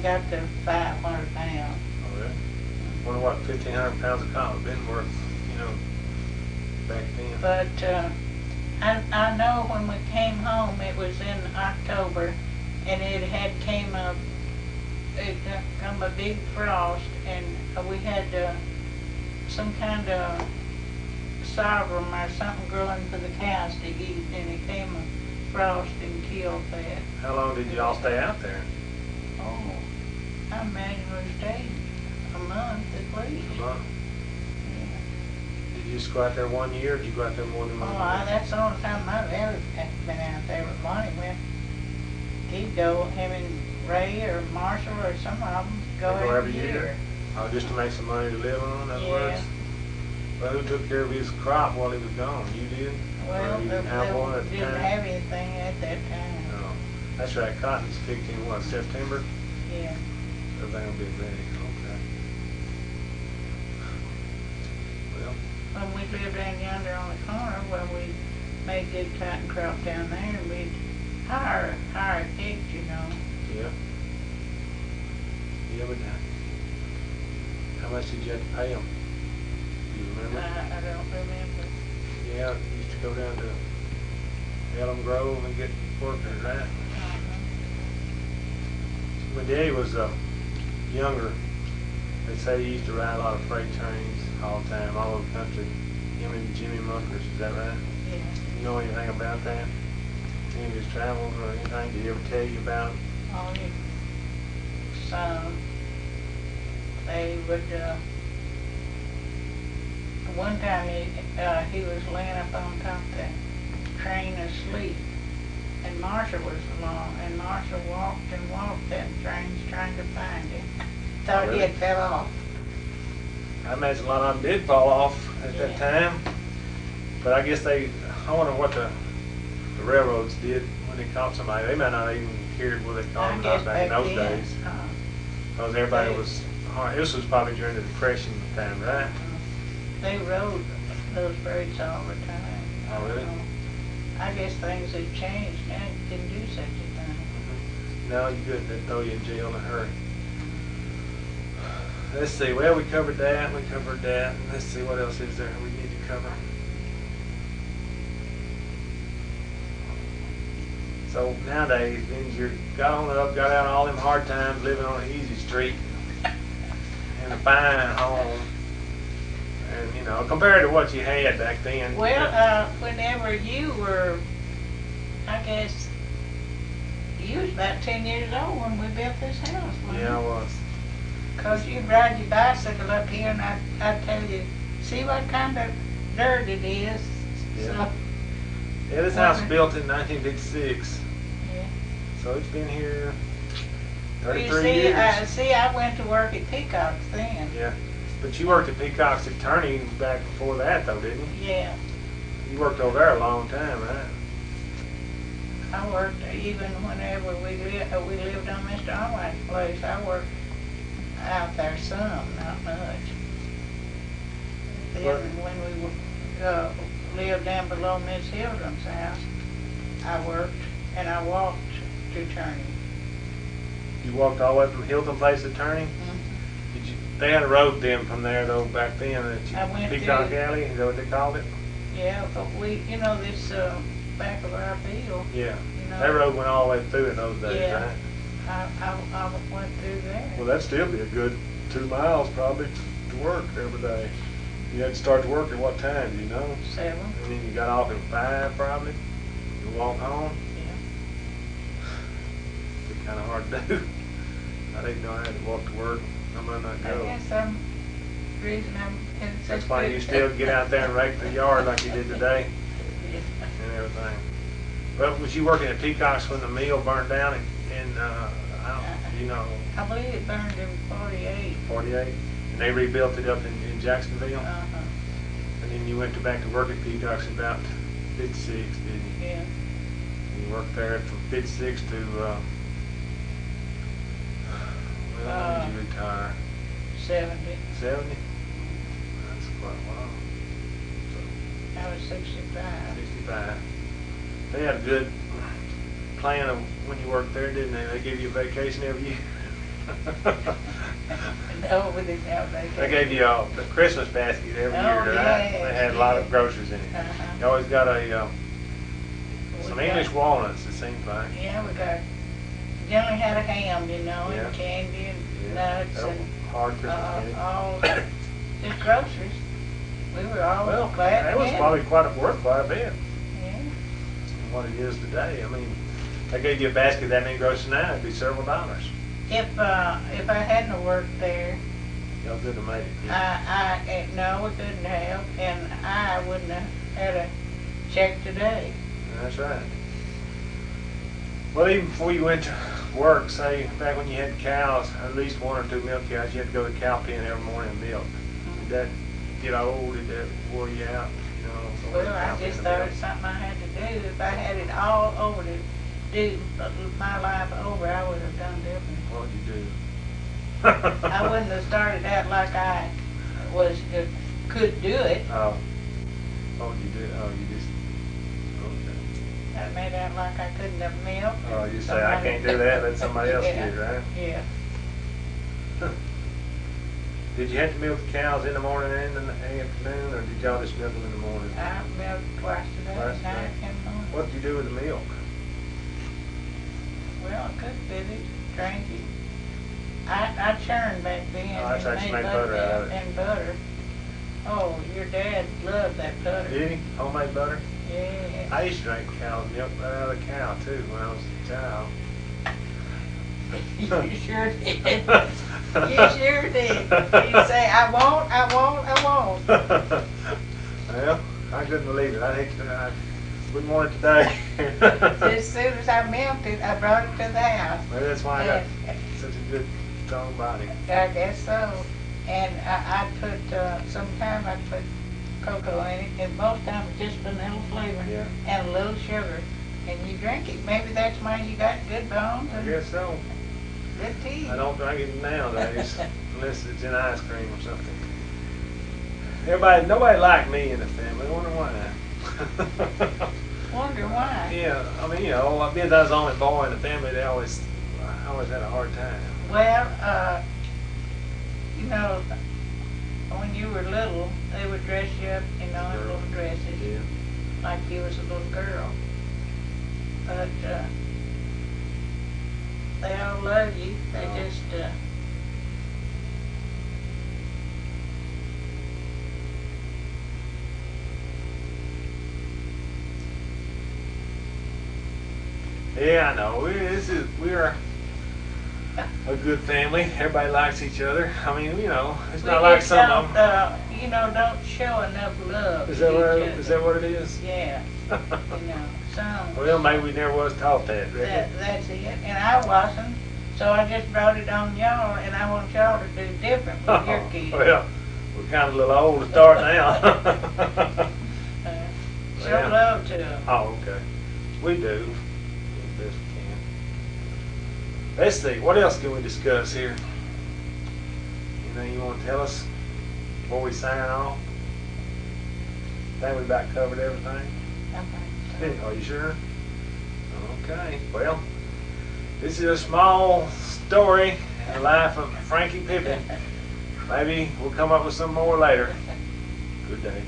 got to 500 pounds. Oh, really? Wonder what 1,500 pounds of cotton would have been worth, you know, back then. But I know when we came home, it was in October, and it had come a big frost, and we had some kind of sorghum or something growing for the cows to eat, and it came a frost and killed that. How long did you all stay out there? Oh, I imagine we stayed a month at least. A month? Yeah. Did you just go out there 1 year, or did you go out there more than 1 year? That's the only time I've ever been out there with Monty. He'd go, him and Ray or Marshall or some of them go every year. Oh, just to make some money to live on, in other Yeah. words? Well, who took care of his crop while he was gone? You did? Well, Or you they didn't have one at the didn't time? have anything at that time. No. That's right, cotton's picked in, what, September? Yeah. Everything will be ready, okay. Well, When we lived down yonder on the corner, well, we made good cotton crop down there, and we'd hire pigs, you know. yeah. Yeah, but how much did you have to pay them? Do you remember? I don't remember. Yeah, you used to go down to Elm Grove and get workers, right? When Daddy was younger, they say he used to ride a lot of freight trains all the time, all over the country. Him and Jimmy Muckers, is that right? Yeah. You know anything about that? Any of his travels or anything? Did he ever tell you about it? Only some. They would, one time he was laying up on top of the train asleep, and Marshall was along, and Marshall walked and walked them trains trying to find him. Thought Really? he had fell off. I imagine a lot of them did fall off at that time. But I guess I wonder what the railroads did when they caught somebody. They might not even cared what they caught them guess back in those then, days. Because everybody was, this was probably during the Depression time, right? They rode those birds all the time. Oh, really? I guess things have changed now. You can do such a thing. No, you couldn't. They'd throw you in jail in a hurry. Let's see. Well, we covered that. We covered that. Let's see what else is there we need to cover. So nowadays, then you got on up, got out of all them hard times, living on an easy street in a fine home, and you know, compared to what you had back then. Well, whenever you were, I guess, you was about 10 years old when we built this house. Yeah, I was. Because you'd ride your bicycle up here, and I'd tell you, see what kind of dirt it is. Yeah. So, Yeah, this house was built in 1956, yeah. so it's been here You 33 see, years. see, I went to work at Peacock's then. Yeah, but you worked at Peacock's attorney back before that, though, didn't you? Yeah. You worked over there a long time, right? I worked even whenever we lived on Mr. Allwright's place. I worked out there some, not much. Then when we lived down below Miss Hildren's house, I worked and I walked to Turney. You walked all the way from Hilton Place to Turney? Mm-hmm. Did you? They had a road then from there, though, back then. I went Peacock through- Alley, is that what they called it? Yeah, but you know, this back of our field. Yeah. You know, That road went all the way through in those days, Yeah. right? I went through there. Well, that'd still be a good 2 miles probably to work every day. You had to start to work at what time, do you know? 7. And then you got off at 5 probably. You walk home. Yeah. It'd be kind of hard to do. I didn't know I had to walk to work. I might not I go. guess some reason That's why you still get out there and rake the yard like you did today Yeah. and everything. But was you working at Peacock's when the mill burned down in you know, I believe it burned in 48. 48? And they rebuilt it up in Jacksonville? Uh-huh. And then you went back to work at Peacock's about 56, didn't you? Yeah. You worked there from 56 to, well, when did you retire? 70. 70? That's quite a while. So, I was 65. 65. They had a good plan of when you worked there, didn't they? They gave you a vacation every year. No, we didn't have They that. gave you the Christmas basket every year, right? Yeah, They had a lot of groceries in it. Uh-huh. You always got a some We English got- walnuts, it seems like. Yeah, we got, generally had a ham, you know, Yeah. and candy and Yeah, nuts that was and hard Christmas candy. all just groceries. We were always Well, glad that to was get probably it. worth quite a bit Yeah. than what it is today. I mean, they gave you a basket that many groceries now, it'd be several dollars. If I hadn't worked there, Y'all could have made it. no, we couldn't have, and I wouldn't have had a check today. That's right. Well, even before you went to work, say back when you had cows, at least one or two milk cows, you had to go to the cow pen every morning and milk. Did that get old? Did that wore you out? You know, going to the Well, I cow pen just to thought milk? it's something I had to do. If I had it all over to do my life over, I would have done different. What would you do? I wouldn't have started out like I was could do it. Oh, what would you do? Oh, you just okay. I made out like I couldn't have milked. Oh, you say I can't do that. Let somebody else do it, right? Yeah. Did you have to milk the cows in the morning and in the afternoon, or did y'all just milk them in the morning? I milked twice a day, Twice a night day. and morning. What did you do with the milk? Well, I cooked with it, drank it. I churned back then. Oh, that's and right, you made made butter out of it. And butter. Oh, your dad loved that butter. Did he? Homemade butter? Yeah. I used to drink cow's milk right out of the cow too when I was a child. You sure did. You sure did. You say, I won't, I won't, I won't. Well, I couldn't believe it. I wouldn't want it today. As soon as I milked it, I brought it to the house. Maybe that's why I got such a good, strong body. I guess so. And I put, sometimes I put cocoa in it, and most times just vanilla flavor Yeah. and a little sugar. And you drink it. Maybe that's why you got good bones I and guess so. good teeth. I don't drink it nowadays unless it's in ice cream or something. Nobody liked me in the family. I wonder why. Wonder why. Yeah, I mean, you know, because I was the only boy in the family, I always had a hard time. Well, you know, when you were little, they would dress you up, you know, in little dresses, Yeah. like you was a little girl. But they all love you. They Oh. just, Yeah, I know. We're a good family. Everybody likes each other. I mean, you know, it's we not like just some of them. you know, don't show enough love Is to that each what other. is that what it is? Yeah, you know, some. Well, maybe we never was taught that, Ricky. That's it. And I wasn't, so I just brought it on y'all, and I want y'all to do different with your kids. Well, we're kind of a little old to start now. Show Well. love to them. Oh, okay. We do. As best we can. Let's see. What else can we discuss here? Anything you want to tell us before we sign off? I think we about covered everything. Are you sure? Okay. Well, this is a small story in the life of Frankie Pippin. Maybe we'll come up with some more later. Good day.